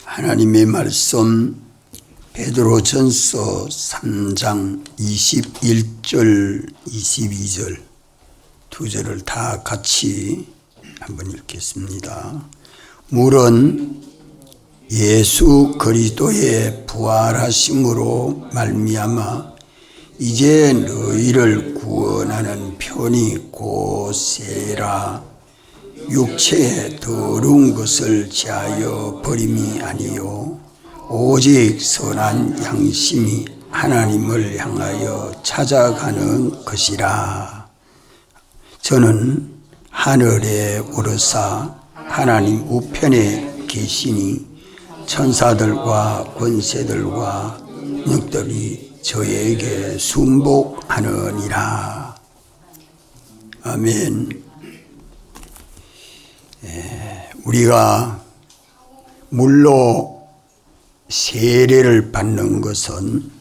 하나님의 말씀 베드로전서 3장 21절 22절 두 절을 다 같이 한번 읽겠습니다. 물은 예수 그리스도의 부활하심으로 말미암아 이제 너희를 구원하는 편이 곧세라. 육체의 더러운 것을 제하여 버림이 아니요 오직 선한 양심이 하나님을 향하여 찾아가는 것이라. 저는 하늘에 오르사 하나님 우편에 계시니 천사들과 권세들과 능력들이 저에게 순복하느니라. 아멘. 우리가 물로 세례를 받는 것은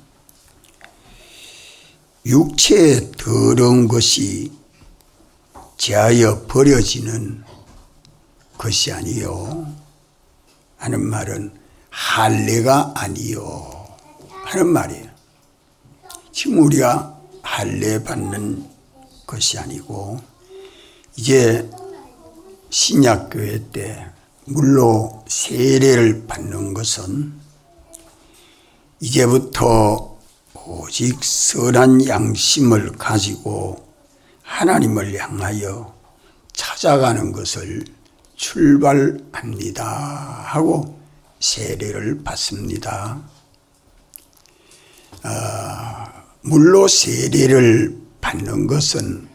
육체의 더러운 것이 제하여 버려지는 것이 아니요 하는 말은 할례가 아니요 하는 말이에요. 지금 우리가 할례 받는 것이 아니고 이제 신약교회 때 물로 세례를 받는 것은 이제부터 오직 선한 양심을 가지고 하나님을 향하여 찾아가는 것을 출발합니다 하고 세례를 받습니다. 물로 세례를 받는 것은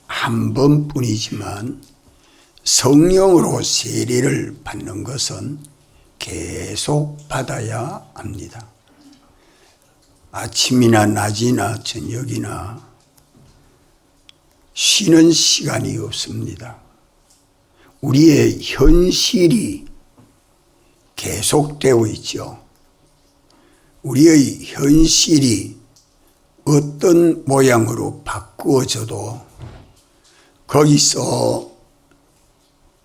한 번뿐이지만 성령으로 세례를 받는 것은 계속 받아야 합니다. 아침이나 낮이나 저녁이나 쉬는 시간이 없습니다. 우리의 현실이 계속되고 있죠. 우리의 현실이 어떤 모양으로 바꾸어져도 거기서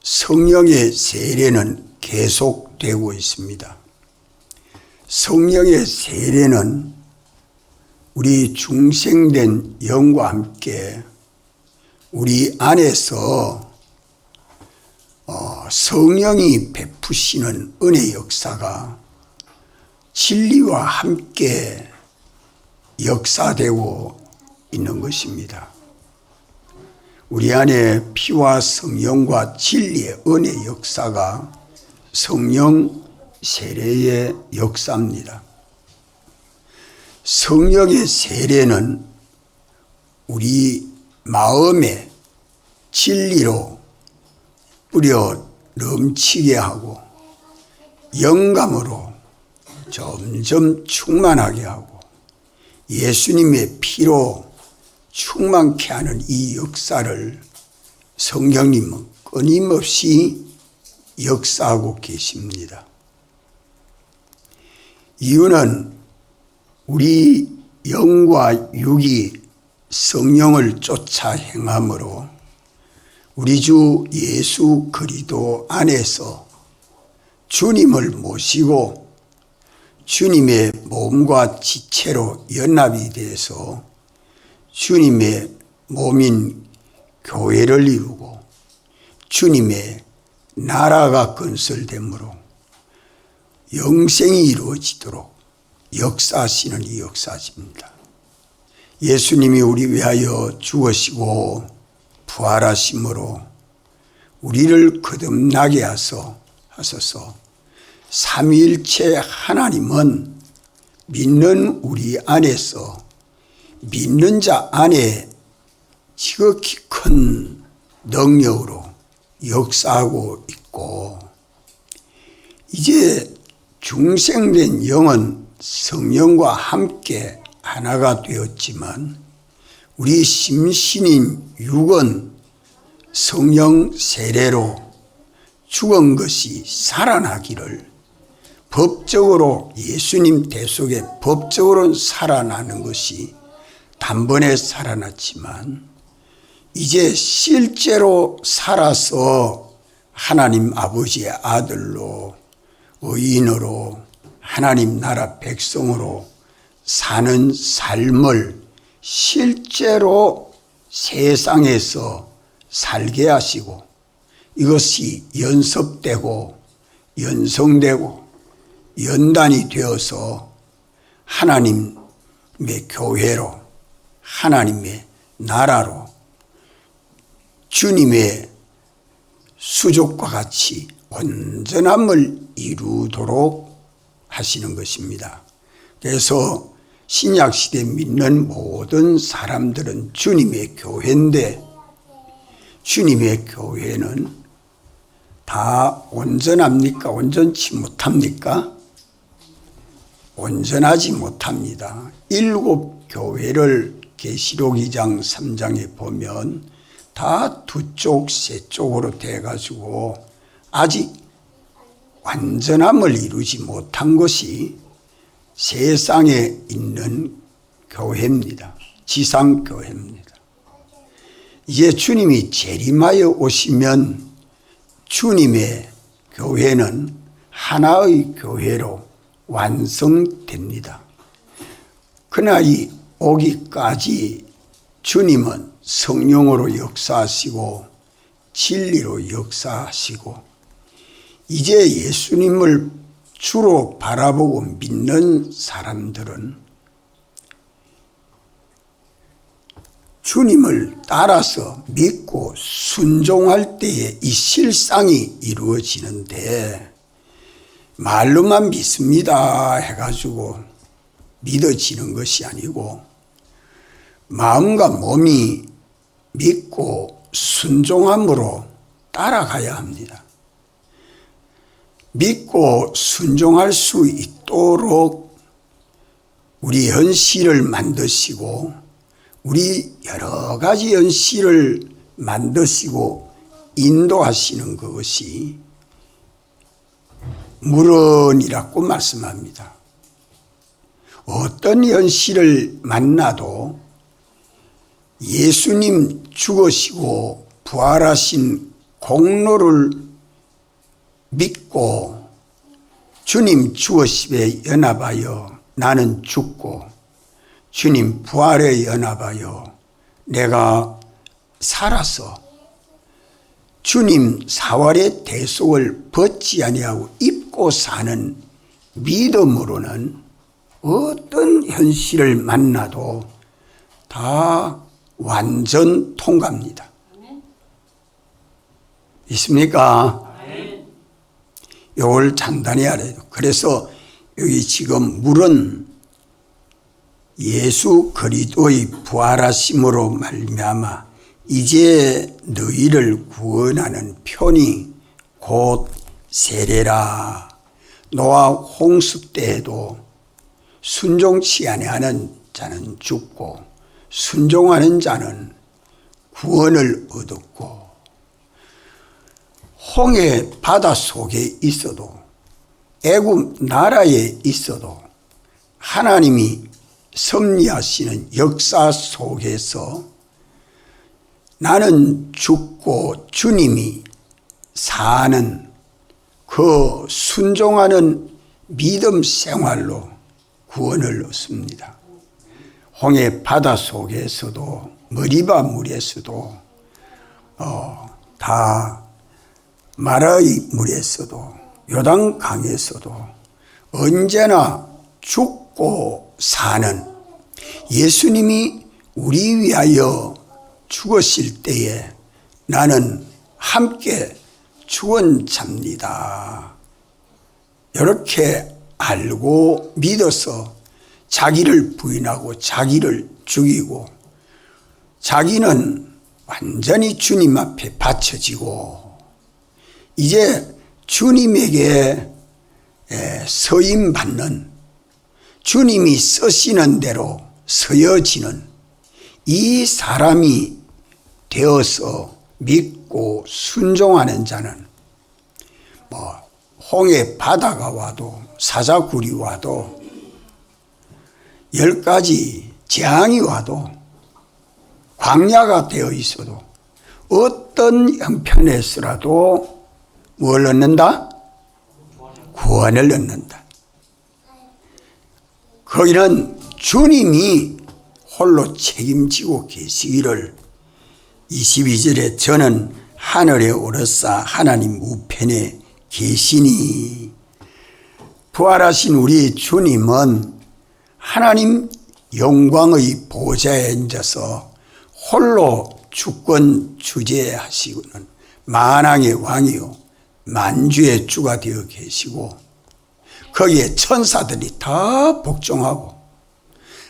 성령의 세례는 계속되고 있습니다. 성령의 세례는 우리 중생된 영과 함께 우리 안에서 성령이 베푸시는 은혜 역사가 진리와 함께 역사되고 있는 것입니다. 우리 안에 피와 성령과 진리의 은혜 역사가 성령 세례의 역사입니다. 성령의 세례는 우리 마음에 진리로 뿌려 넘치게 하고 영감으로 점점 충만하게 하고 예수님의 피로 충만케 하는 이 역사를 성령님은 끊임없이 역사하고 계십니다. 이유는 우리 영과 육이 성령을 쫓아 행함으로 우리 주 예수 그리스도 안에서 주님을 모시고 주님의 몸과 지체로 연합이 돼서 주님의 몸인 교회를 이루고 주님의 나라가 건설되므로 영생이 이루어지도록 역사하시는 이 역사입니다. 예수님이 우리 위하여 죽으시고 부활하심으로 우리를 거듭나게 하소서. 삼위일체 하나님은 믿는 우리 안에서 믿는 자 안에 지극히 큰 능력으로 역사하고 있고 이제 중생된 영은 성령과 함께 하나가 되었지만 우리 심신인 육은 성령 세례로 죽은 것이 살아나기를 법적으로 예수님 대속에 법적으로는 살아나는 것이 단번에 살아났지만 이제 실제로 살아서 하나님 아버지의 아들로 의인으로 하나님 나라 백성으로 사는 삶을 실제로 세상에서 살게 하시고 이것이 연습되고 연성되고 연단이 되어서 하나님의 교회로 하나님의 나라로 주님의 수족과 같이 온전함을 이루도록 하시는 것입니다. 그래서 신약시대 믿는 모든 사람들은 주님의 교회인데 주님의 교회는 다 온전합니까? 온전치 못합니까? 온전하지 못합니다. 7 교회를 계시록 2장 3장에 보면 다 2쪽 3쪽으로 돼가지고 아직 완전함을 이루지 못한 것이 세상에 있는 교회입니다. 지상교회입니다. 이제 주님이 재림하여 오시면 주님의 교회는 하나의 교회로 완성됩니다. 그날이 오기까지 주님은 성령으로 역사하시고 진리로 역사하시고 이제 예수님을 주로 바라보고 믿는 사람들은 주님을 따라서 믿고 순종할 때에 이 실상이 이루어지는데 말로만 믿습니다 해가지고 믿어지는 것이 아니고 마음과 몸이 믿고 순종함으로 따라가야 합니다. 믿고 순종할 수 있도록 우리 현실을 만드시고 우리 여러 가지 현실을 만드시고 인도하시는 그것이 물론이라고 말씀합니다. 어떤 현실을 만나도 예수님 죽으시고 부활하신 공로를 믿고 주님 죽으심에 연합하여 나는 죽고 주님 부활에 연합하여 내가 살아서 주님 사활의 대속을 벗지 아니하고 입고 사는 믿음으로는 어떤 현실을 만나도 다 완전 통과합니다. 있습니까? 이걸 단단히 알아야 돼요. 그래서 여기 지금 물은 예수 그리스도의 부활하심으로 말미암아 이제 너희를 구원하는 편이 곧 세례라. 노아 홍수 때에도 순종치 아니하는 자는 죽고 순종하는 자는 구원을 얻었고 홍해 바다 속에 있어도 애굽 나라에 있어도 하나님이 섭리하시는 역사 속에서 나는 죽고 주님이 사는 그 순종하는 믿음 생활로 구원을 얻습니다. 홍해 바다 속에서도 머리바 물에서도 다 마라의 물에서도 요단 강에서도 언제나 죽고 사는 예수님이 우리 위하여 죽으실 때에 나는 함께 죽은 자입니다. 이렇게 알고 믿어서 자기를 부인하고 자기를 죽이고 자기는 완전히 주님 앞에 바쳐지고 이제 주님에게 서임받는 주님이 쓰시는 대로 서여지는 이 사람이 되어서 믿고 순종하는 자는 홍해 바다가 와도 사자굴이 와도 10가지 재앙이 와도 광야가 되어 있어도 어떤 형편에서라도 뭘 얻는다? 구원을 얻는다. 거기는 주님이 홀로 책임지고 계시기를 22절에 저는 하늘에 오르사 하나님 우편에 계시니, 부활하신 우리 주님은 하나님 영광의 보좌에 앉아서 홀로 주권 주재하시고는 만왕의 왕이요 만주의 주가 되어 계시고, 거기에 천사들이 다 복종하고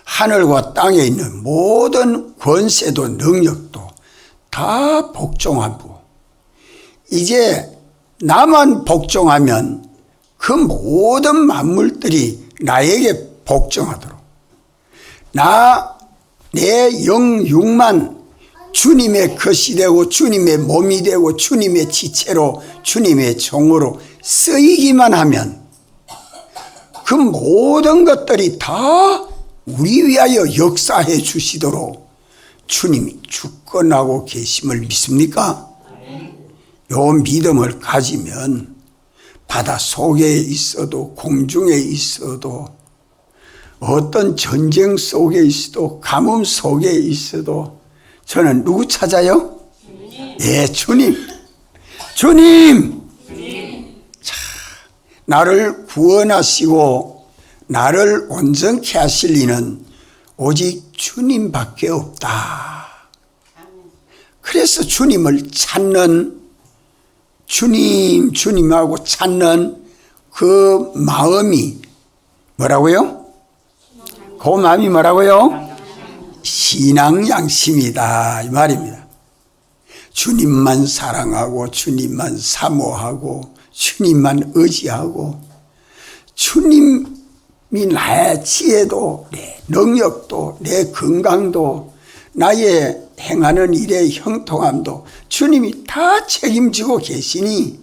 하늘과 땅에 있는 모든 권세도 능력도 다 복종하고, 이제 나만 복종하면 그 모든 만물들이 나에게 복종하도록, 내 영육만 주님의 것이 되고 주님의 몸이 되고 주님의 지체로 주님의 종으로 쓰이기만 하면 그 모든 것들이 다 우리 위하여 역사해 주시도록 주님이 주권하고 계심을 믿습니까? 요 믿음을 가지면 바다 속에 있어도 공중에 있어도 어떤 전쟁 속에 있어도 가뭄 속에 있어도 저는 누구 찾아요? 예, 주님. 주님. 자, 나를 구원하시고 나를 온전케 하실 이는 오직 주님밖에 없다. 그래서 주님을 찾는, 주님하고 찾는 그 마음이 뭐라고요? 그 마음이 뭐라고요? 신앙 양심이다 이 말입니다. 주님만 사랑하고 주님만 사모하고 주님만 의지하고, 주님이 나의 지혜도 내 능력도 내 건강도 나의 행하는 일의 형통함도 주님이 다 책임지고 계시니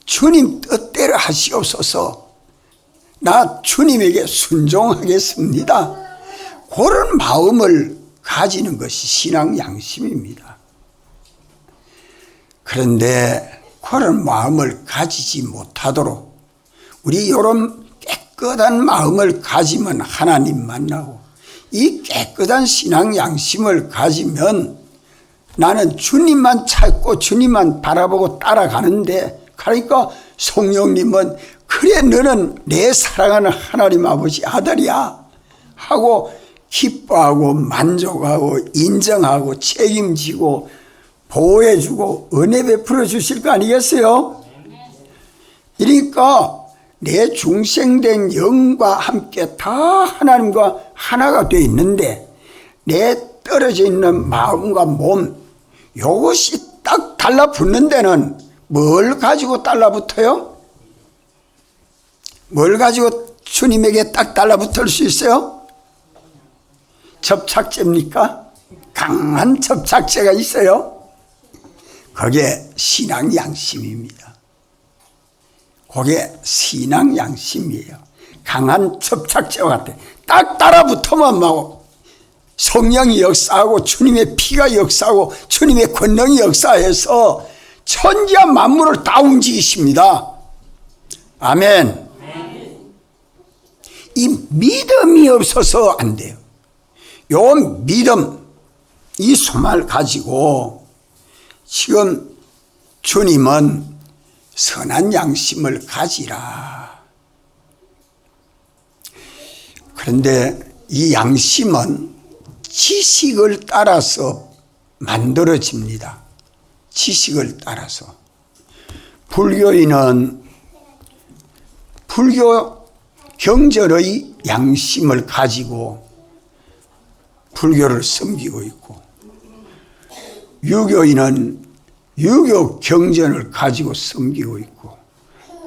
주님 뜻대로 하시옵소서, 나 주님에게 순종하겠습니다. 그런 마음을 가지는 것이 신앙 양심입니다. 그런데 그런 마음을 가지지 못하도록 우리 이런 깨끗한 마음을 가지면 하나님 만나고, 이 깨끗한 신앙 양심을 가지면 나는 주님만 찾고 주님만 바라보고 따라가는데, 그러니까 성령님은 그래 너는 내 사랑하는 하나님 아버지 아들이야 하고 기뻐하고 만족하고 인정하고 책임지고 보호해주고 은혜 베풀어 주실 거 아니겠어요? 그러니까 내 중생된 영과 함께 다 하나님과 하나가 되어 있는데, 내 떨어져 있는 마음과 몸 이것이 딱 달라붙는 데는 뭘 가지고 달라붙어요? 뭘 가지고 주님에게 딱 달라붙을 수 있어요? 접착제입니까? 강한 접착제가 있어요. 그게 신앙 양심입니다. 그게 신앙 양심이에요. 강한 접착제와 같아. 딱 따라붙으면 막 성령이 역사하고 주님의 피가 역사하고 주님의 권능이 역사해서 천지와 만물을 다 움직이십니다. 아멘. 이 믿음이 없어서 안 돼요. 요 믿음, 이 소망을 가지고 지금 주님은 선한 양심을 가지라. 그런데 이 양심은 지식을 따라서 만들어집니다. 지식을 따라서. 불교인은 불교 경전의 양심을 가지고 불교를 섬기고 있고, 유교인은 유교 경전을 가지고 섬기고 있고,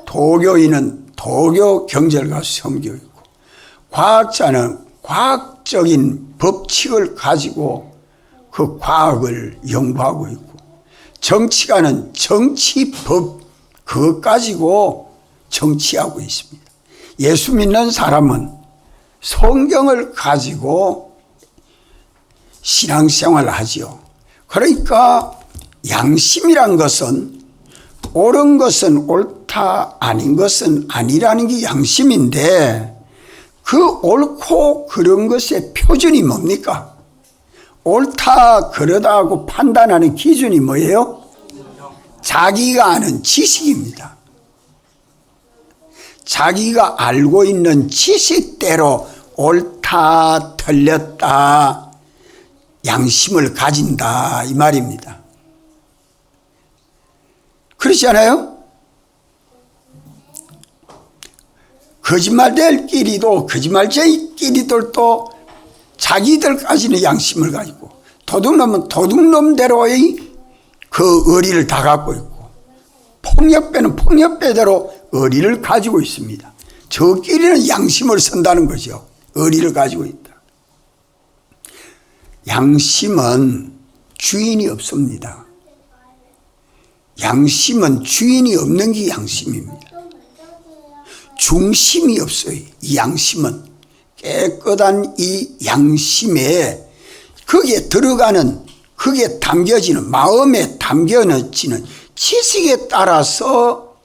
도교인은 도교 경전을 가지고 섬기고 있고, 과학자는 과학적인 법칙을 가지고 그 과학을 연구하고 있고, 정치가는 정치법 그것 가지고 정치하고 있습니다. 예수 믿는 사람은 성경을 가지고 신앙생활을 하지요. 그러니까 양심이란 것은 옳은 것은 옳다 옳다 아닌 것은 아니라는 게 양심인데 그 옳고 그런 것의 표준이 뭡니까? 옳다 그러다 하고 판단하는 기준이 뭐예요? 자기가 아는 지식입니다. 자기가 알고 있는 지식대로 옳다 틀렸다 양심을 가진다 이 말입니다. 그렇지 않아요? 거짓말들끼리도 거짓말쟁이끼리들도 자기들까지는 양심을 가지고 도둑놈은 도둑놈대로의 그 의리를 다 갖고 있고 폭력배는 폭력배대로 의리를 가지고 있습니다. 저끼리는 양심을 선다는 거죠. 의리를 가지고 있다. 양심은 주인이 없습니다. 양심은 주인이 없는 게 양심입니다. 중심이 없어요. 이 양심은 깨끗한 이 양심에 거기에 들어가는 거기에 담겨지는 마음에 담겨지는 지식에 따라서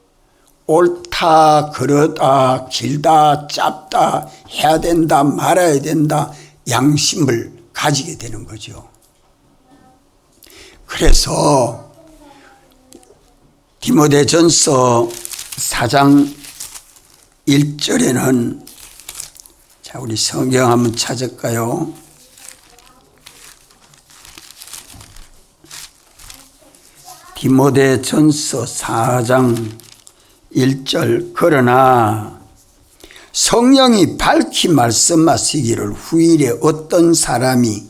옳다 그러다 길다 짧다 해야 된다 말아야 된다 양심을 가지게 되는 거죠. 그래서 디모데전서 4장 1절에는 자 우리 성경 한번 찾을까요? 디모데전서 4장 1절 그러나 성령이 밝히 말씀하시기를 후일에 어떤 사람이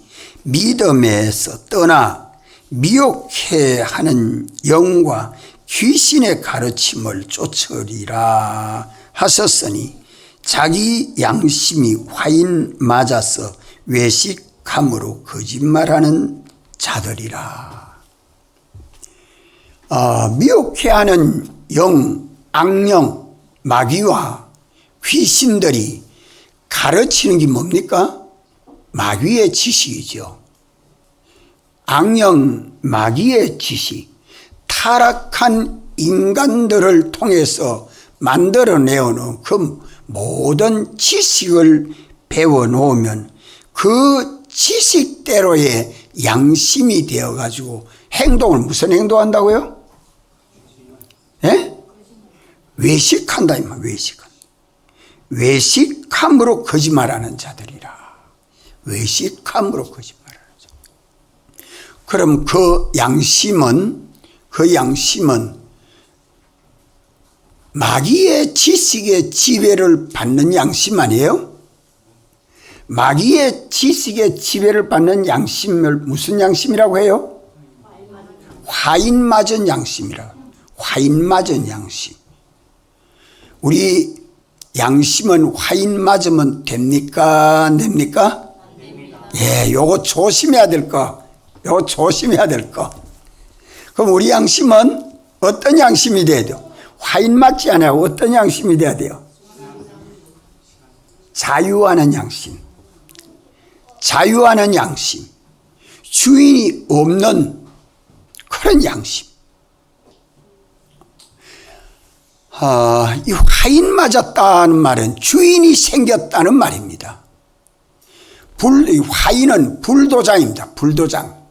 믿음에서 떠나 미혹해 하는 영과 귀신의 가르침을 쫓으리라 하셨으니 자기 양심이 화인 맞아서 외식함으로 거짓말하는 자들이라. 미혹해 하는 영, 악령, 마귀와 귀신들이 가르치는 게 뭡니까? 마귀의 지식이죠. 악령, 마귀의 지식, 타락한 인간들을 통해서 만들어내어놓은 그 모든 지식을 배워놓으면 그 지식대로의 양심이 되어가지고 행동을 무슨 행동한다고요? 예? 외식한다 이말 외식한다. 외식함으로 거짓말하는 자들이라. 외식함으로 거짓말하는 자. 그럼 그 양심은 마귀의 지식의 지배를 받는 양심 아니에요? 마귀의 지식의 지배를 받는 양심을 무슨 양심이라고 해요? 화인 맞은 양심이라. 화인 맞은 양심. 우리 양심은 화인 맞으면 됩니까? 안 됩니까? 예, 요거 조심해야 될 거. 요거 조심해야 될 거. 그럼 우리 양심은 어떤 양심이 돼야 돼요? 화인 맞지 않아요. 어떤 양심이 돼야 돼요? 자유하는 양심. 자유하는 양심. 주인이 없는 그런 양심. 이 화인 맞았다는 말은 주인이 생겼다는 말입니다. 화인은 불도장입니다. 불도장.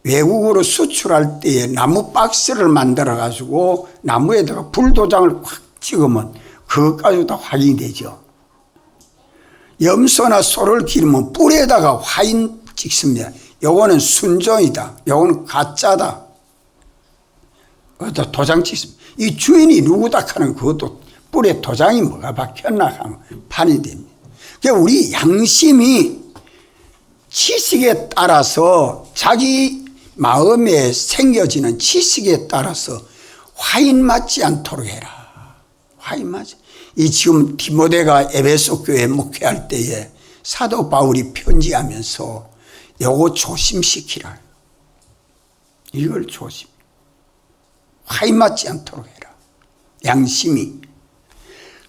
외국으로 수출할 때에 나무 박스를 만들어 가지고 나무에다가 불도장을 확 찍으면 그것 가지고 다 확인이 되죠. 염소나 소를 기르면 뿔에다가 화인 찍습니다. 요거는 순종이다. 요거는 가짜다. 도장 찍습니다. 이 주인이 누구다 하는 그것도 뿔에 도장이 뭐가 박혔나 하면 판이 됩니다. 그러니까 우리 양심이 지식에 따라서 자기 마음에 생겨지는 지식에 따라서 화인 맞지 않도록 해라. 화인 맞지. 이 지금 디모데가 에베소 교회 목회할 때에 사도 바울이 편지하면서 요거 조심시키라. 이걸 조심. 화인 맞지 않도록 해라. 양심이.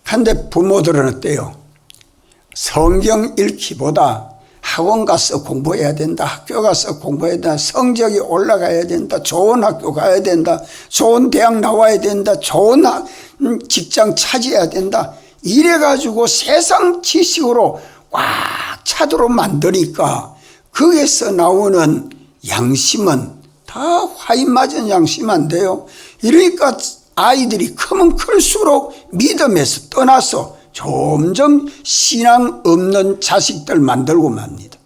그런데 부모들은 어때요? 성경 읽기보다 학원 가서 공부해야 된다. 학교 가서 공부해야 된다. 성적이 올라가야 된다. 좋은 학교 가야 된다. 좋은 대학 나와야 된다. 좋은 직장 차지해야 된다. 이래가지고 세상 지식으로 꽉 차도록 만드니까 거기에서 나오는 양심은 다 화인 맞은 양심 안 돼요. 이러니까 아이들이 크면 클수록 믿음에서 떠나서 점점 신앙 없는 자식들 만들고 맙니다.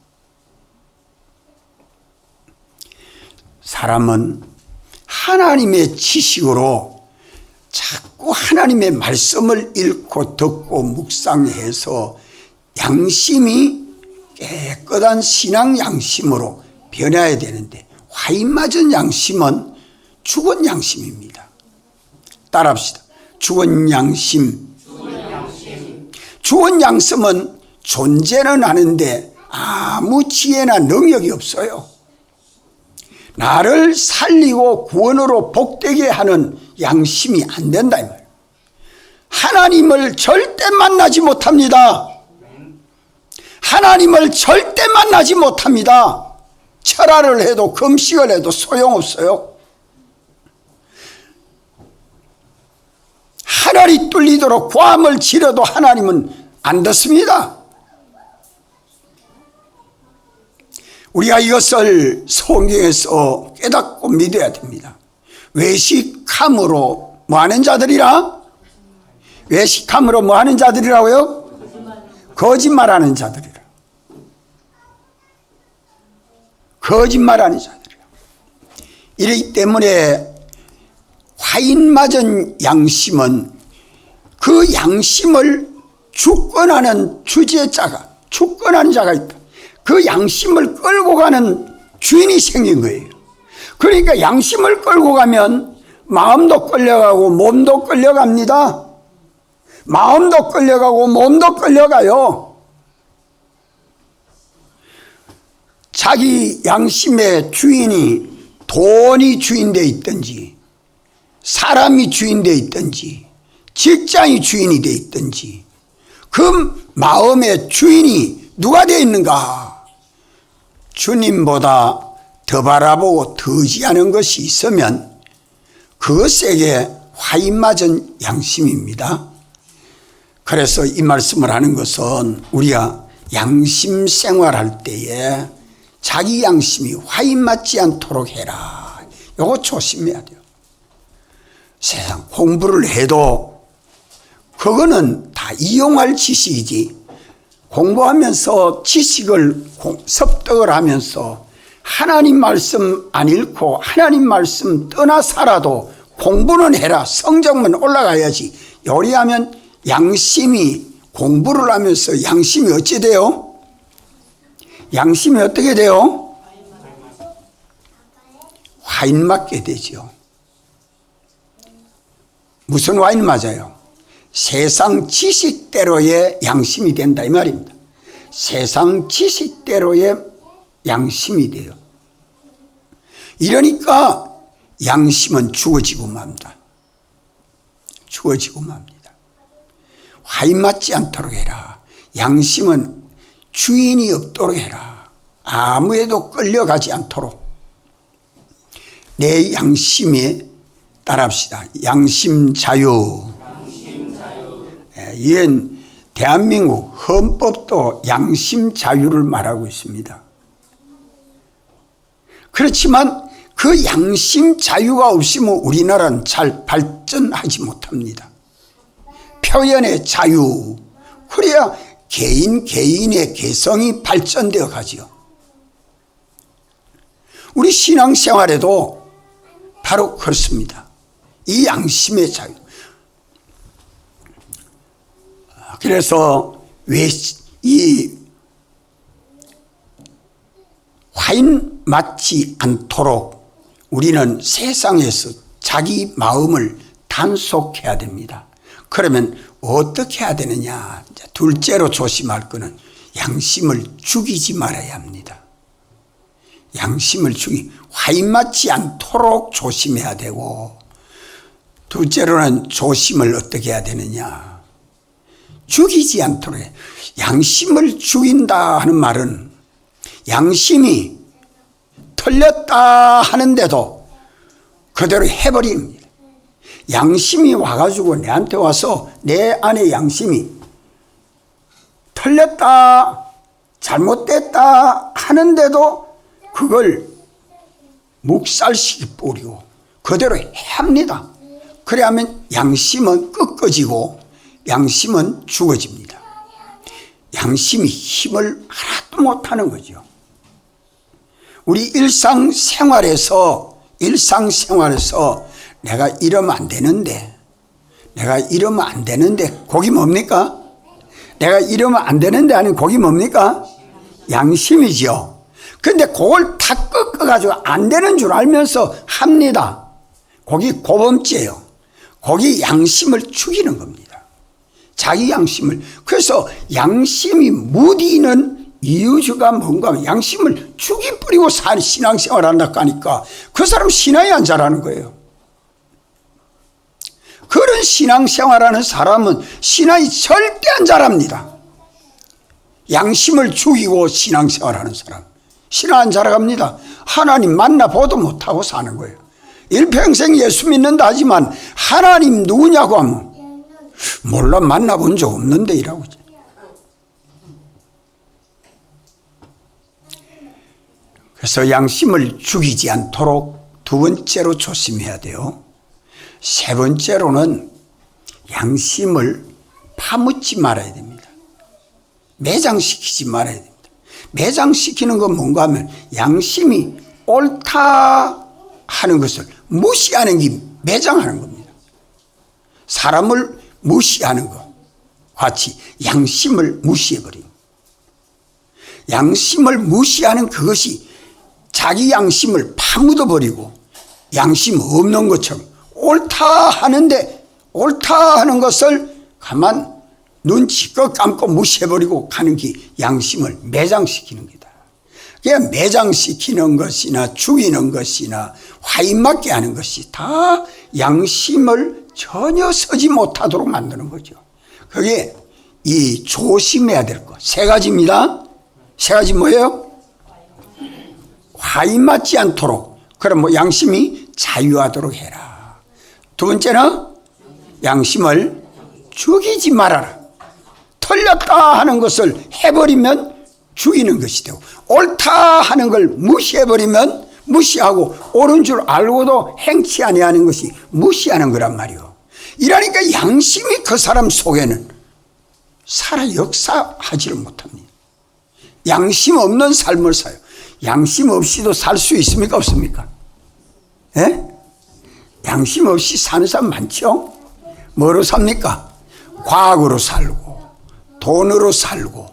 사람은 하나님의 지식으로 자꾸 하나님의 말씀을 읽고 듣고 묵상해서 양심이 깨끗한 신앙 양심으로 변해야 되는데 화인 맞은 양심은 죽은 양심입니다. 따라합시다. 죽은 양심. 죽은 양심은 존재는 하는데 아무 지혜나 능력이 없어요. 나를 살리고 구원으로 복되게 하는 양심이 안 된다 이 말이에요. 하나님을 절대 만나지 못합니다. 하나님을 절대 만나지 못합니다. 철화를 해도 금식을 해도 소용없어요. 하늘이 뚫리도록 고함을 지르도 하나님은 안 듣습니다. 우리가 이것을 성경에서 깨닫고 믿어야 됩니다. 외식함으로 뭐하는 자들이라? 외식함으로 뭐하는 자들이라고요? 거짓말하는 자들이라. 거짓말하는 자들이라. 이렇기 때문에 화인 맞은 양심은 그 양심을 주권하는 주재자가, 주권하는 자가 있다. 그 양심을 끌고 가는 주인이 생긴 거예요. 그러니까 양심을 끌고 가면 마음도 끌려가고 몸도 끌려갑니다. 마음도 끌려가고 몸도 끌려가요. 자기 양심의 주인이 돈이 주인되어 있든지 사람이 주인되어 있든지 직장이 주인이 되어 있든지 그 마음의 주인이 누가 되어 있는가? 주님보다 더 바라보고 더 지하는 것이 있으면 그것에게 화인 맞은 양심입니다. 그래서 이 말씀을 하는 것은 우리가 양심 생활할 때에 자기 양심이 화인 맞지 않도록 해라. 이거 조심해야 돼요. 세상 공부를 해도 그거는 다 이용할 지식이지, 공부하면서 지식을 습득을 하면서 하나님 말씀 안 읽고 하나님 말씀 떠나 살아도 공부는 해라. 성적만 올라가야지. 요리하면 양심이 공부를 하면서 양심이 어찌 돼요? 양심이 어떻게 돼요? 화인 맞게 되죠. 무슨 화인 맞아요? 세상 지식대로의 양심이 된다 이 말입니다. 세상 지식대로의 양심이 돼요. 이러니까 양심은 죽어지고 맙니다. 죽어지고 맙니다. 화인 맞지 않도록 해라. 양심은 주인이 없도록 해라. 아무에도 끌려가지 않도록. 내 양심에 따라합시다. 양심 자유. 이건 대한민국 헌법도 양심 자유를 말하고 있습니다. 그렇지만 그 양심 자유가 없으면 우리나라는 잘 발전하지 못합니다. 표현의 자유, 그래야 개인의 개성이 발전되어 가죠. 우리 신앙생활에도 바로 그렇습니다. 이 양심의 자유. 그래서 왜 이 화인 맞지 않도록 우리는 세상에서 자기 마음을 단속해야 됩니다. 그러면 어떻게 해야 되느냐? 둘째로 조심할 것은 양심을 죽이지 말아야 합니다. 양심을 화인 맞지 않도록 조심해야 되고, 둘째로는 조심을 어떻게 해야 되느냐? 죽이지 않도록 해. 양심을 죽인다 하는 말은 양심이 틀렸다 하는데도 그대로 해버립니다. 양심이 와가지고 내한테 와서 내 안에 양심이 틀렸다, 잘못됐다 하는데도 그걸 묵살시키 뿌리고 그대로 합니다. 그래야만 양심은 꺾어지고 양심은 죽어집니다. 양심이 힘을 하나도 못하는 거죠. 우리 일상생활에서 내가 이러면 안 되는데, 그게 뭡니까? 내가 이러면 안 되는데 하는 그게 뭡니까? 양심이죠. 근데 그걸 다 꺾어가지고 안 되는 줄 알면서 합니다. 그게 고범죄예요. 거기 양심을 죽이는 겁니다. 자기 양심을. 그래서 양심이 무디는 이유가 뭔가 하면 양심을 죽이 뿌리고 신앙생활 한다고 하니까 그 사람 신앙이 안 잘하는 거예요. 그런 신앙생활하는 사람은 신앙이 절대 안 잘합니다. 양심을 죽이고 신앙생활하는 사람 신앙 안 잘합니다. 하나님 만나보도 못하고 사는 거예요. 일평생 예수 믿는다 하지만 하나님 누구냐고 하면 몰라, 만나본 적 없는데 이라고. 그래서 양심을 죽이지 않도록 두 번째로 조심해야 돼요. 세 번째로는 양심을 파묻지 말아야 됩니다. 매장시키지 말아야 됩니다. 매장시키는 건 뭔가 하면 양심이 옳다 하는 것을 무시하는 게 매장하는 겁니다. 사람을 무시하는 것 같이 양심을 무시해버리고, 양심을 무시하는 그것이 자기 양심을 파묻어버리고 양심 없는 것처럼 옳다 하는데 옳다 하는 것을 가만 눈치껏 감고 무시해버리고 가는 게 양심을 매장시키는 거다. 그냥 매장시키는 것이나 죽이는 것이나 화인맞게 하는 것이 다 양심을 전혀 서지 못하도록 만드는 거죠. 그게 이 조심해야 될 것 세 가지입니다. 세 가지 뭐예요? 화인맞지 않도록, 그럼 뭐 양심이 자유하도록 해라. 두 번째는 양심을 죽이지 말아라. 틀렸다 하는 것을 해버리면 죽이는 것이 되고, 옳다 하는 걸 무시해버리면 무시하고 옳은 줄 알고도 행치 아니하는 것이 무시하는 거란 말이요. 이러니까 양심이 그 사람 속에는 살아 역사하지를 못합니다. 양심 없는 삶을 사요. 양심 없이도 살 수 있습니까? 없습니까? 예? 양심 없이 사는 사람 많죠? 뭐로 삽니까? 과학으로 살고, 돈으로 살고,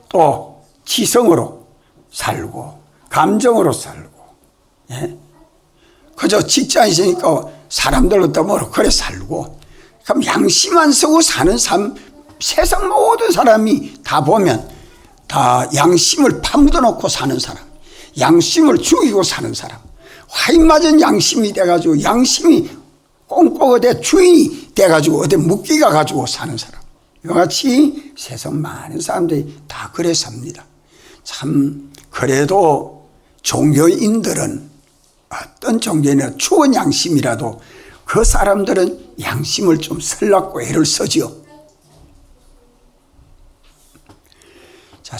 또 지성으로 살고, 감정으로 살고, 예? 그저 직장에 있으니까 사람들로 떠먹으러 그래 살고. 그럼 양심 안 쓰고 사는 삶, 세상 모든 사람이 다 보면 다 양심을 파묻어 놓고 사는 사람, 양심을 죽이고 사는 사람, 화인맞은 양심이 돼가지고 양심이 꽁꽁 어디 주인이 돼가지고 어디 묶이가 가지고 사는 사람, 이같이 세상 많은 사람들이 다 그래 삽니다. 참 그래도 종교인들은 어떤 종교인이나 추운 양심이라도 그 사람들은 양심을 좀 쓰려고 애를 쓰지요. 자,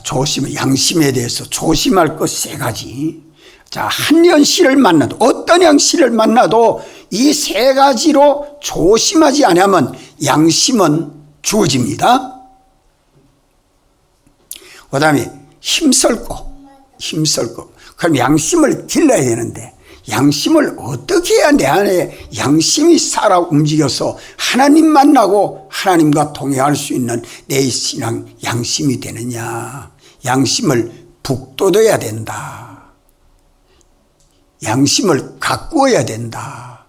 양심에 대해서 조심할 것 세 가지. 자, 한년 씨를 만나도, 어떤 양씨를 만나도 이 세 가지로 조심하지 않으면 양심은 죽어집니다. 그 다음에 힘쓸고. 그럼 양심을 길러야 되는데, 양심을 어떻게 해야 내 안에 양심이 살아 움직여서 하나님 만나고 하나님과 동행할 수 있는 내 신앙 양심이 되느냐. 양심을 북돋워야 된다. 양심을 가꾸어야 된다.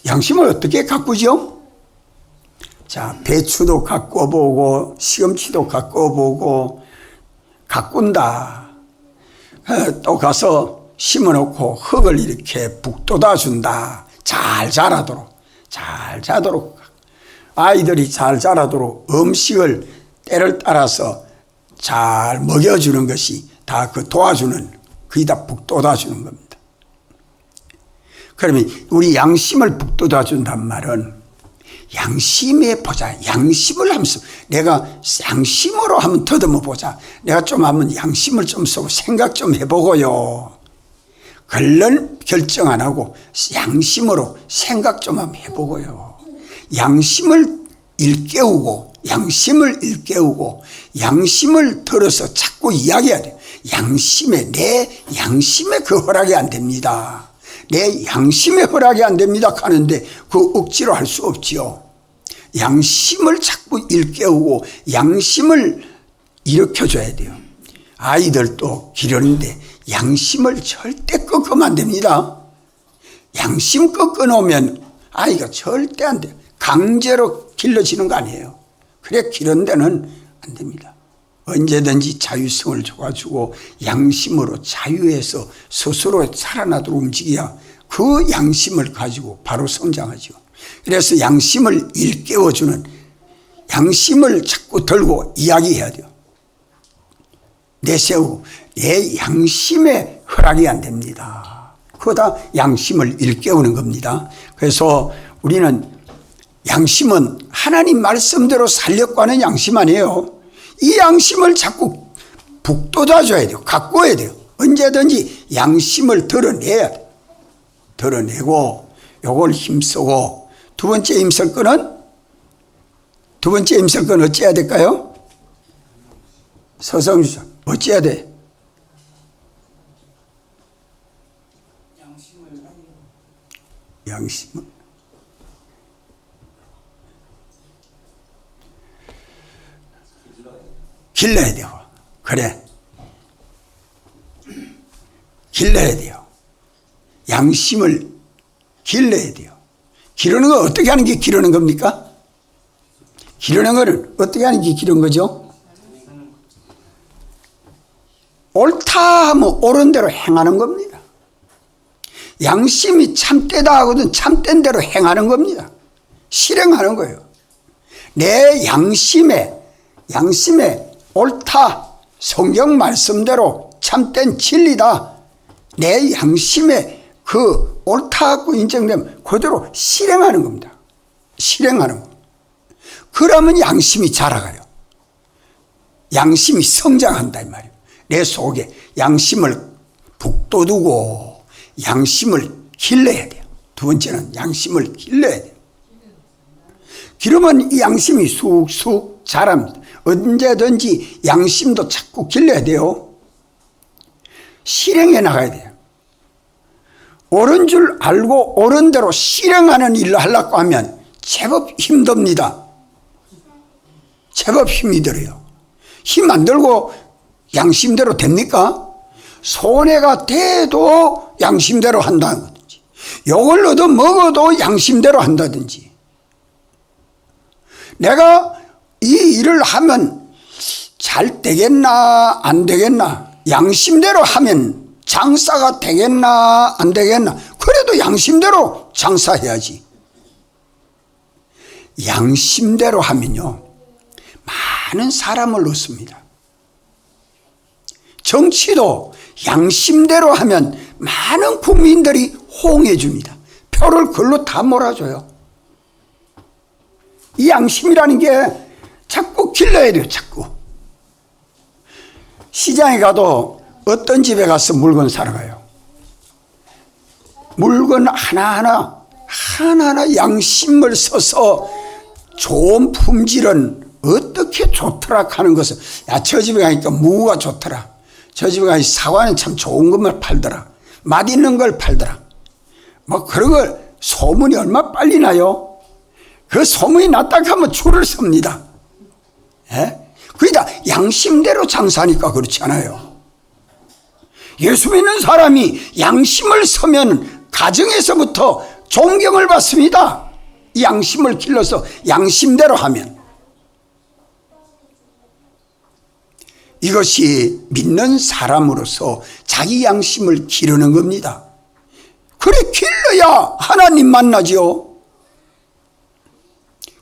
양심을 어떻게 가꾸죠? 자, 배추도 가꾸어보고 시금치도 가꾸어보고 가꾼다. 또 가서 심어놓고 흙을 이렇게 북돋아준다. 잘 자라도록. 아이들이 잘 자라도록 음식을 때를 따라서 잘 먹여주는 것이 다 그 도와주는, 거의 다 북돋아주는 겁니다. 그러면 우리 양심을 북돋아준단 말은 양심에 보자. 양심을 하면서 내가 양심으로 한번 더듬어 보자. 내가 좀 한번 양심을 좀 쓰고 생각 좀 해보고요. 그런 결정 안 하고 양심으로 생각 좀 한번 해보고요. 양심을 일깨우고 양심을 들어서 자꾸 이야기해야 돼요. 내 양심에 그 허락이 안 됩니다. 내 양심에 허락이 안 됩니다 하는데 그 억지로 할 수 없지요. 양심을 자꾸 일깨우고 양심을 일으켜줘야 돼요. 아이들도 기르는데 양심을 절대 꺾으면 안 됩니다. 양심 꺾어놓으면 아이가 절대 안 돼요. 강제로 길러지는 거 아니에요. 그래 기른 데는 안 됩니다. 언제든지 자유성을 줘가지고 양심으로 자유해서 스스로 살아나도록 움직여야 그 양심을 가지고 바로 성장하죠. 그래서 양심을 일깨워주는, 양심을 자꾸 들고 이야기해야 돼요. 내세우고 내 양심에 허락이 안 됩니다. 그거 다 양심을 일깨우는 겁니다. 그래서 우리는 양심은 하나님 말씀대로 살려고 하는 양심 아니에요. 이 양심을 자꾸 북돋아줘야 돼요. 가꿔야 돼요. 언제든지 양심을 드러내야 돼요. 드러내고 요걸 힘쓰고 두 번째 힘쓸 거는 어찌해야 될까요? 서성주자 어찌해야 돼? 양심을 길러야 돼요. 그래. 길러야 돼요. 양심을 길러야 돼요. 기르는 건 어떻게 하는 게 기르는 겁니까? 기르는 거는 어떻게 하는 게 기르는 거죠? 옳다 하면 옳은 대로 행하는 겁니다. 양심이 참되다 하거든 참된 대로 행하는 겁니다. 실행하는 거예요. 내 양심에 옳다, 성경 말씀대로 참된 진리다. 내 양심에 그 옳다고 인정되면 그대로 실행하는 겁니다. 실행하는 거. 그러면 양심이 자라가요. 양심이 성장한다 이 말이에요. 내 속에 양심을 북돋우고 양심을 길러야 돼요. 두 번째는 양심을 길러야 돼요. 기르면 이 양심이 쑥쑥 자랍니다. 언제든지 양심도 자꾸 길러야 돼요. 실행해 나가야 돼요. 옳은 줄 알고 옳은 대로 실행하는 일을 하려고 하면 제법 힘듭니다. 제법 힘이 들어요. 힘 안 들고 양심대로 됩니까? 손해가 돼도 양심대로 한다는 거든지, 욕을 얻어 먹어도 양심대로 한다든지, 내가 이 일을 하면 잘 되겠나 안 되겠나, 양심대로 하면 장사가 되겠나 안 되겠나, 그래도 양심대로 장사해야지. 양심대로 하면요 많은 사람을 얻습니다. 정치도 양심대로 하면 많은 국민들이 호응해 줍니다. 표를 그걸로 다 몰아줘요. 이 양심이라는 게 자꾸 길러야 돼요. 자꾸. 시장에 가도 어떤 집에 가서 물건 사러 가요. 물건 하나하나 양심을 써서 좋은 품질은 어떻게 좋더라 하는 것을, 야, 저 집에 가니까 무가 좋더라, 저 집에 가니까 사과는 참 좋은 것만 팔더라, 맛있는 걸 팔더라, 뭐 그런 걸 소문이 얼마 빨리 나요. 그 소문이 났다 하면 줄을 섭니다. 예? 그게 다 양심대로 장사하니까 그렇지 않아요. 예수 믿는 사람이 양심을 서면 가정에서부터 존경을 받습니다. 이 양심을 길러서 양심대로 하면. 이것이 믿는 사람으로서 자기 양심을 기르는 겁니다. 그래 길러야 하나님 만나지요.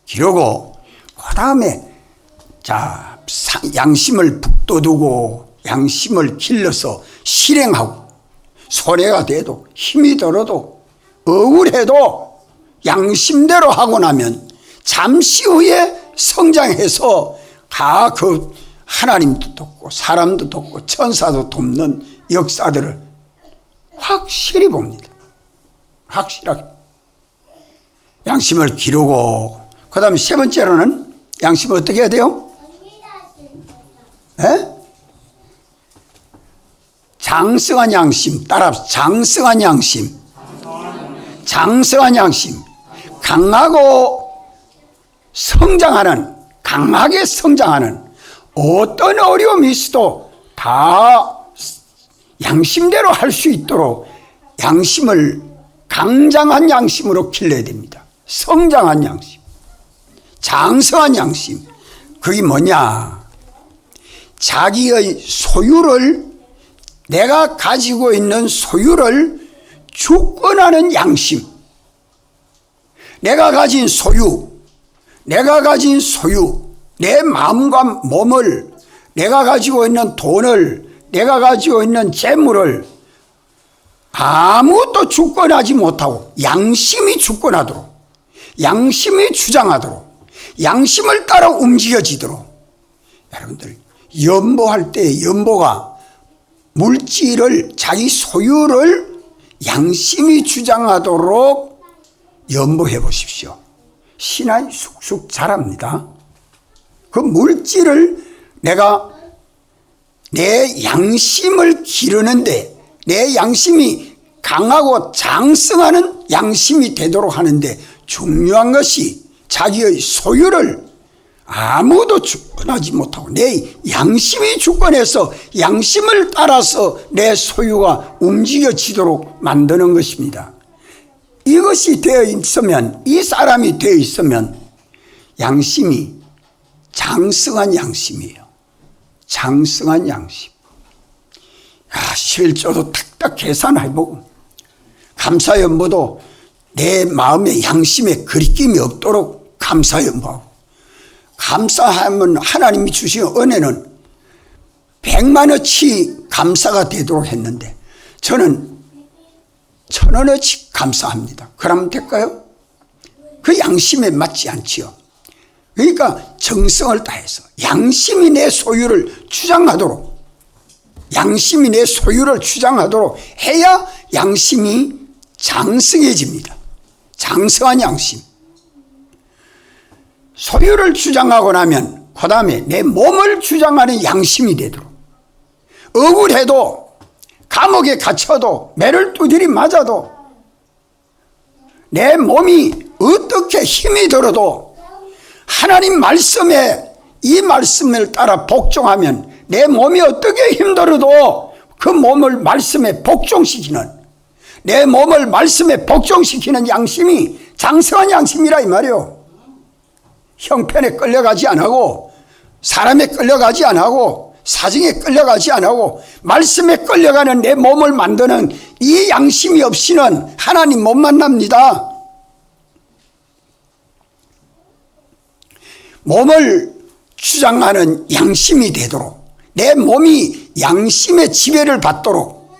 기르고 그 다음에 자 양심을 북돋우고 양심을 길러서 실행하고 손해가 돼도 힘이 들어도 억울해도 양심대로 하고 나면 잠시 후에 성장해서 그 하나님도 돕고 사람도 돕고 천사도 돕는 역사들을 확실히 봅니다. 확실하게 양심을 기르고, 그 다음에 세 번째로는 양심을 어떻게 해야 돼요? 에? 장성한 양심. 따라서 장성한 양심. 장성한 양심. 강하고 성장하는, 강하게 성장하는, 어떤 어려움이 있어도 다 양심대로 할 수 있도록 양심을 강장한 양심으로 길러야 됩니다. 성장한 양심, 장성한 양심. 그게 뭐냐? 자기의 소유를, 내가 가지고 있는 소유를 주권하는 양심. 내가 가진 소유, 내 마음과 몸을, 내가 가지고 있는 돈을, 내가 가지고 있는 재물을 아무것도 주권하지 못하고 양심이 주권하도록, 양심이 주장하도록, 양심을 따라 움직여지도록. 여러분들, 연보할 때 연보가 물질을, 자기 소유를 양심이 주장하도록 연보해 보십시오. 신앙이 쑥쑥 자랍니다. 그 물질을 내가 내 양심을 기르는데, 내 양심이 강하고 장성하는 양심이 되도록 하는데 중요한 것이 자기의 소유를 아무도 주권하지 못하고 내 양심이 주권해서 양심을 따라서 내 소유가 움직여지도록 만드는 것입니다. 이것이 되어 있으면, 이 사람이 되어 있으면 양심이 장성한 양심이에요. 장성한 양심. 실조도 탁탁 계산해보고 감사연보도 내 마음의 양심에 거리낌이 없도록 감사연보하고, 감사하면 하나님이 주신 은혜는 100만원치 감사가 되도록 했는데 저는 1000원어치 감사합니다. 그러면 될까요? 그 양심에 맞지 않지요. 그러니까 정성을 다해서 양심이 내 소유를 주장하도록, 양심이 내 소유를 주장하도록 해야 양심이 장성해집니다. 장성한 양심. 소유를 주장하고 나면 그 다음에 내 몸을 주장하는 양심이 되도록, 억울해도 감옥에 갇혀도 매를 두드리 맞아도 내 몸이 어떻게 힘이 들어도 하나님 말씀에, 이 말씀을 따라 복종하면 내 몸이 어떻게 힘들어도 그 몸을 말씀에 복종시키는, 내 몸을 말씀에 복종시키는 양심이 장성한 양심이라 이 말이요. 형편에 끌려가지 않고, 사람에 끌려가지 않고, 사정에 끌려가지 않고 말씀에 끌려가는 내 몸을 만드는 이 양심이 없이는 하나님 못 만납니다. 몸을 주장하는 양심이 되도록, 내 몸이 양심의 지배를 받도록.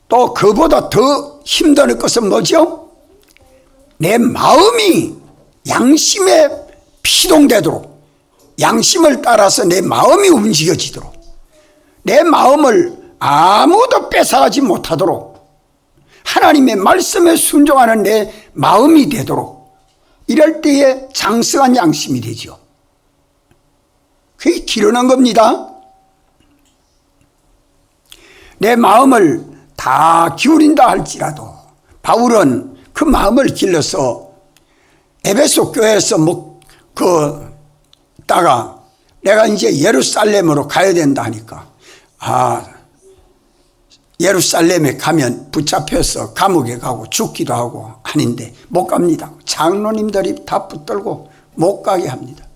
또 그보다 더 힘든 것은 뭐죠? 내 마음이 양심에 피동되도록, 양심을 따라서 내 마음이 움직여지도록, 내 마음을 아무도 뺏어가지 못하도록 하나님의 말씀에 순종하는 내 마음이 되도록, 이럴 때에 장성한 양심이 되죠. 그게 기르는 겁니다. 내 마음을 다 기울인다 할지라도 바울은 그 마음을 길러서 에베소 교회에서 다가 내가 이제 예루살렘으로 가야 된다 하니까, 예루살렘에 가면 붙잡혀서 감옥에 가고 죽기도 하고 하는데 못 갑니다. 장로님들이 다 붙들고 못 가게 합니다.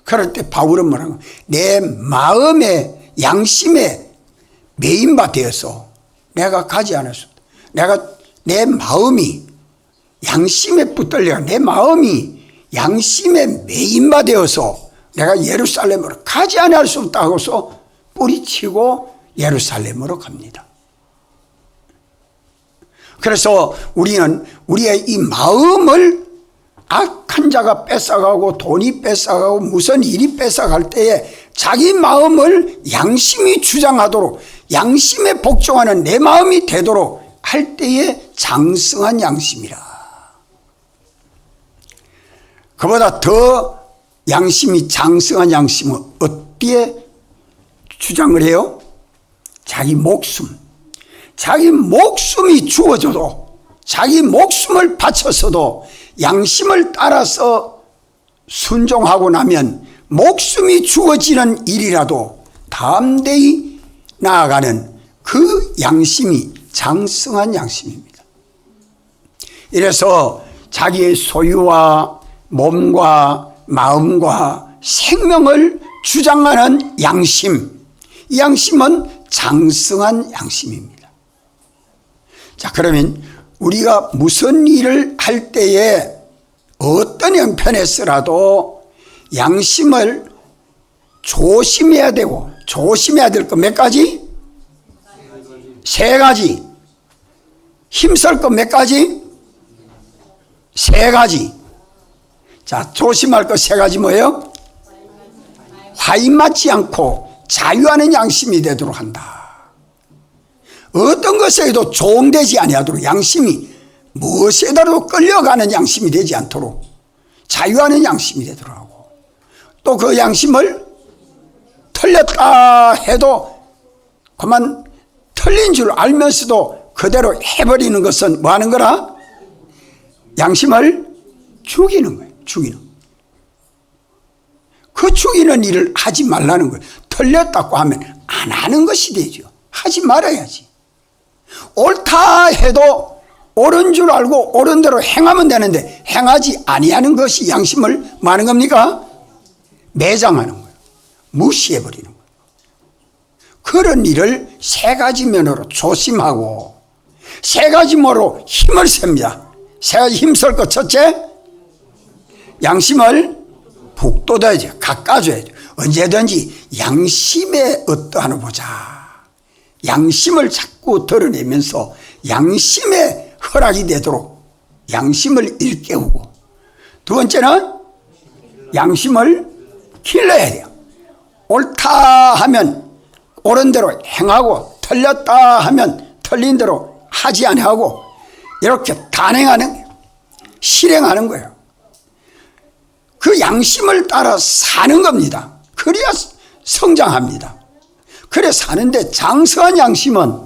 그럴 때 바울은 뭐라고? 내 마음의 양심에 매인바 되어서 내가 가지 않았습니다. 내 마음이 양심에 붙들려, 내 마음이 양심에 매인바 되어서 내가 예루살렘으로 가지 않을 수 없다고서 뿌리치고 예루살렘으로 갑니다. 그래서 우리는 우리의 이 마음을 악한 자가 뺏어가고 돈이 뺏어가고 무슨 일이 뺏어갈 때에 자기 마음을 양심이 주장하도록 양심에 복종하는 내 마음이 되도록 할 때에 장성한 양심이라. 그보다 더 양심이 장성한 양심은 어디에 주장을 해요? 자기 목숨. 자기 목숨이 죽어져도 자기 목숨을 바쳐서도 양심을 따라서 순종하고 나면 목숨이 죽어지는 일이라도 담대히 나아가는 그 양심이 장성한 양심입니다. 이래서 자기의 소유와 몸과 마음과 생명을 주장하는 양심, 이 양심은 장성한 양심입니다. 자, 그러면 우리가 무슨 일을 할 때에 어떤 형편에서라도 양심을 조심해야 되고, 조심해야 될 것 몇 가지? 세 가지. 힘쓸 것 몇 가지? 세 가지. 자, 조심할 것 세 가지 뭐예요? 화인 맞지 않고 자유하는 양심이 되도록 한다. 어떤 것에도 조응되지 아니하도록 양심이 무엇에도 끌려가는 양심이 되지 않도록 자유하는 양심이 되도록 하고, 또 그 양심을 틀렸다 해도 그만 틀린 줄 알면서도 그대로 해버리는 것은 뭐 하는 거라? 양심을 죽이는 거예요. 죽이는. 그 죽이는 일을 하지 말라는 거예요. 틀렸다고 하면 안 하는 것이 되죠. 하지 말아야지. 옳다 해도 옳은 줄 알고 옳은 대로 행하면 되는데 행하지 아니하는 것이 양심을 뭐 하는 겁니까? 매장하는 거예요. 무시해버리는 거예요. 그런 일을 세 가지 면으로 조심하고 세 가지 면으로 힘을 셉니다. 세 가지 힘쓸 것 첫째, 양심을 북돋아야죠. 깎아줘야죠. 언제든지 양심의 어떠하나 보자. 양심을 자꾸 드러내면서 양심의 허락이 되도록 양심을 일깨우고, 두 번째는 양심을 길러야 돼요. 옳다 하면 옳은 대로 행하고 틀렸다 하면 틀린 대로 하지 아니하고 이렇게 단행하는 거예요. 실행하는 거예요. 그 양심을 따라 사는 겁니다. 그래야 성장합니다. 그래 사는데 장성한 양심은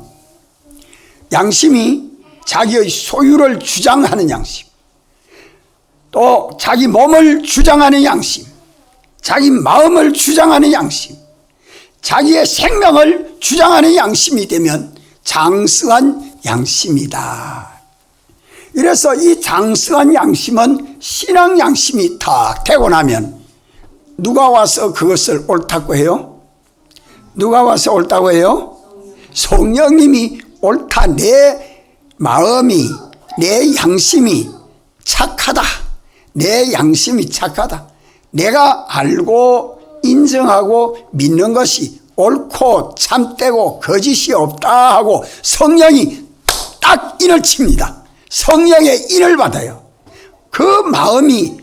양심이 자기의 소유를 주장하는 양심, 또 자기 몸을 주장하는 양심, 자기 마음을 주장하는 양심, 자기의 생명을 주장하는 양심이 되면 장성한 양심이다. 이래서 이 장성한 양심은 신앙 양심이 딱 되고 나면 누가 와서 그것을 옳다고 해요? 누가 와서 옳다고 해요? 성령님이 옳다. 내 마음이, 내 양심이 착하다. 내 양심이 착하다. 내가 알고 인정하고 믿는 것이 옳고 참되고 거짓이 없다 하고 성령이 딱 인을 칩니다. 성령의 인을 받아요. 그 마음이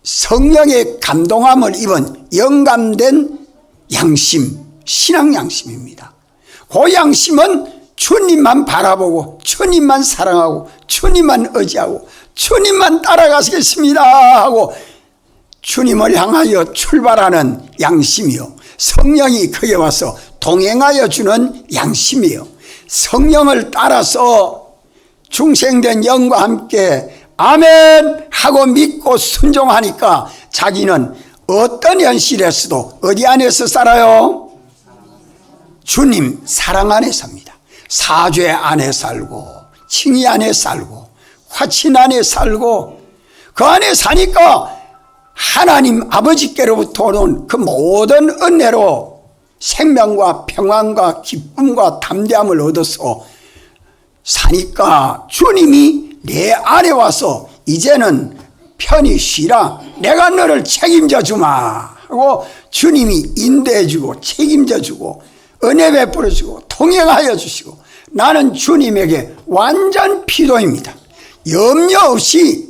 성령의 감동함을 입은 영감된 양심, 신앙 양심입니다. 그 양심은 주님만 바라보고 주님만 사랑하고 주님만 의지하고 주님만 따라가시겠습니다 하고 주님을 향하여 출발하는 양심이요, 성령이 거기에 와서 동행하여 주는 양심이요, 성령을 따라서 중생된 영과 함께 아멘 하고 믿고 순종하니까 자기는 어떤 현실에서도 어디 안에서 살아요? 주님 사랑 안에 삽니다. 사죄 안에 살고 칭의 안에 살고 화친 안에 살고 그 안에 사니까 하나님 아버지께로부터 오는 그 모든 은혜로 생명과 평안과 기쁨과 담대함을 얻어서 사니까 주님이 내 안에 와서 이제는 편히 쉬라, 내가 너를 책임져 주마 하고 주님이 인도해주고 책임져주고 은혜 베풀어주고 통행하여 주시고 나는 주님에게 완전 피도입니다. 염려 없이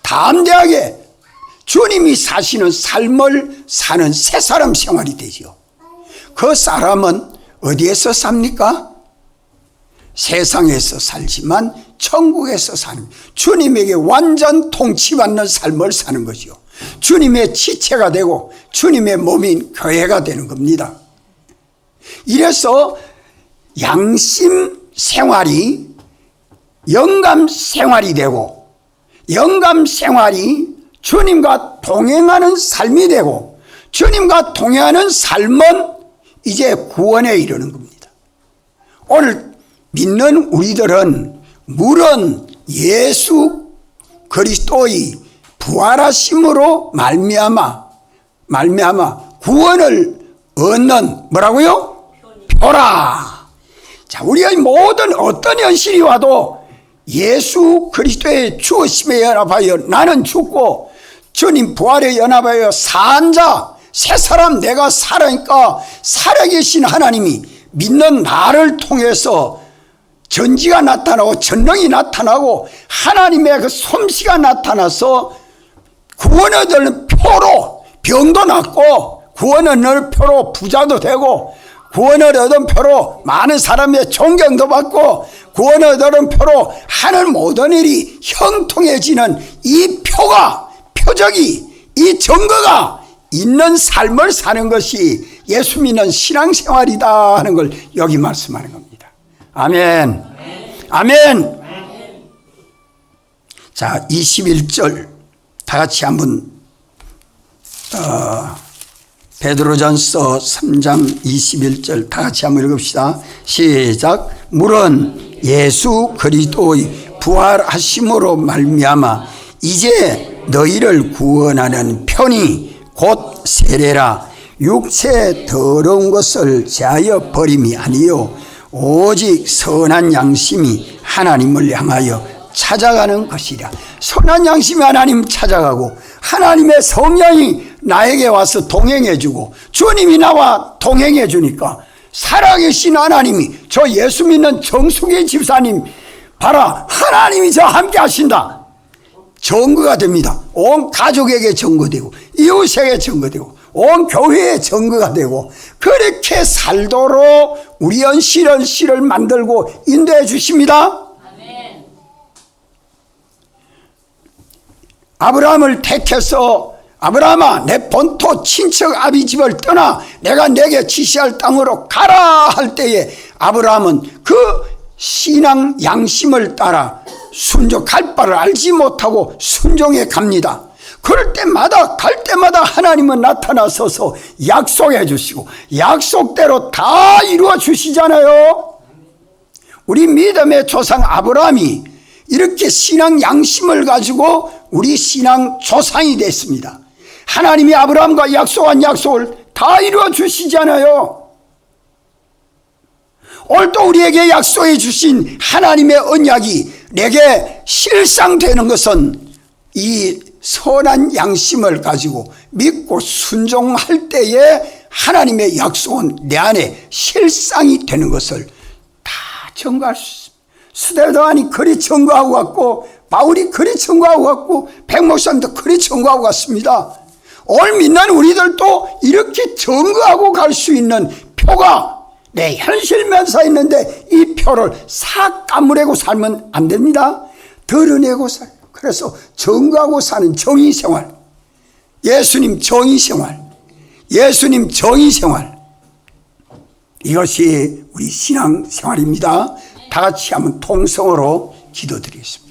담대하게 주님이 사시는 삶을 사는 새 사람 생활이 되죠. 그 사람은 어디에서 삽니까? 세상에서 살지만 천국에서 사는, 주님에게 완전 통치받는 삶을 사는 거죠. 주님의 지체가 되고 주님의 몸인 교회가 되는 겁니다. 이래서 양심 생활이 영감 생활이 되고, 영감 생활이 주님과 동행하는 삶이 되고, 주님과 동행하는 삶은 이제 구원에 이르는 겁니다. 오늘 믿는 우리들은 물은 예수 그리스도의 부활하심으로 말미암아 구원을 얻는 뭐라고요? 표라. 자, 우리의 모든 어떤 현실이 와도 예수 그리스도의 죽으심에 연합하여 나는 죽고 주님 부활에 연합하여 산 자, 새 사람 내가 살아니까 살아계신 하나님이 믿는 나를 통해서 전지가 나타나고 전능이 나타나고 하나님의 그 솜씨가 나타나서 구원을 얻는 표로 병도 낫고, 구원을 얻는 표로 부자도 되고, 구원을 얻은 표로 많은 사람의 존경도 받고, 구원을 얻은 표로 하는 모든 일이 형통해지는 이 표가, 표적이, 이 증거가 있는 삶을 사는 것이 예수 믿는 신앙생활이다 하는 걸 여기 말씀하는 겁니다. 아멘. 아멘. 자, 21절 다 같이 한번 베드로전서 3장 21절 다 같이 한번 읽읍시다. 시작. 물은 예수 그리스도의 부활하심으로 말미암아 이제 너희를 구원하는 편이 곧 세례라. 육체의 더러운 것을 제하여 버림이 아니요 오직 선한 양심이 하나님을 향하여 찾아가는 것이라. 선한 양심이 하나님 찾아가고 하나님의 성령이 나에게 와서 동행해주고 주님이 나와 동행해주니까 살아계신 하나님이, 저 예수 믿는 정숙의 집사님 봐라, 하나님이 저 함께 하신다, 증거가 됩니다. 온 가족에게 증거되고 이웃에게 증거되고 온 교회에 증거가 되고, 그렇게 살도록 우리 씨를 만들고 인도해 주십니다. 아멘. 아브라함을 택해서 아브라함아 내 본토 친척 아비 집을 떠나 내가 내게 지시할 땅으로 가라 할 때에 아브라함은 그 신앙 양심을 따라 순종할 바를 알지 못하고 순종해 갑니다. 그럴 때마다 갈 때마다 하나님은 나타나서서 약속해 주시고 약속대로 다 이루어 주시잖아요. 우리 믿음의 조상 아브라함이 이렇게 신앙 양심을 가지고 우리 신앙 조상이 됐습니다. 하나님이 아브라함과 약속한 약속을 다 이루어 주시잖아요. 오늘도 우리에게 약속해 주신 하나님의 언약이 내게 실상되는 것은 이 선한 양심을 가지고 믿고 순종할 때에 하나님의 약속은 내 안에 실상이 되는 것을 다 증거할 수 있습니다. 스데반이 그리 증거하고 갔고, 바울이 그리 증거하고 갔고, 백목사님도 그리 증거하고 갔습니다. 오늘 믿는 우리들도 이렇게 증거하고 갈 수 있는 표가 내 현실 면사에 있는데 이 표를 싹 까무래고 살면 안 됩니다. 드러내고 살. 그래서 증거하고 사는 정의생활, 예수님 정의생활, 예수님 정의생활, 이것이 우리 신앙생활입니다. 다 같이 한번 통성으로 기도드리겠습니다.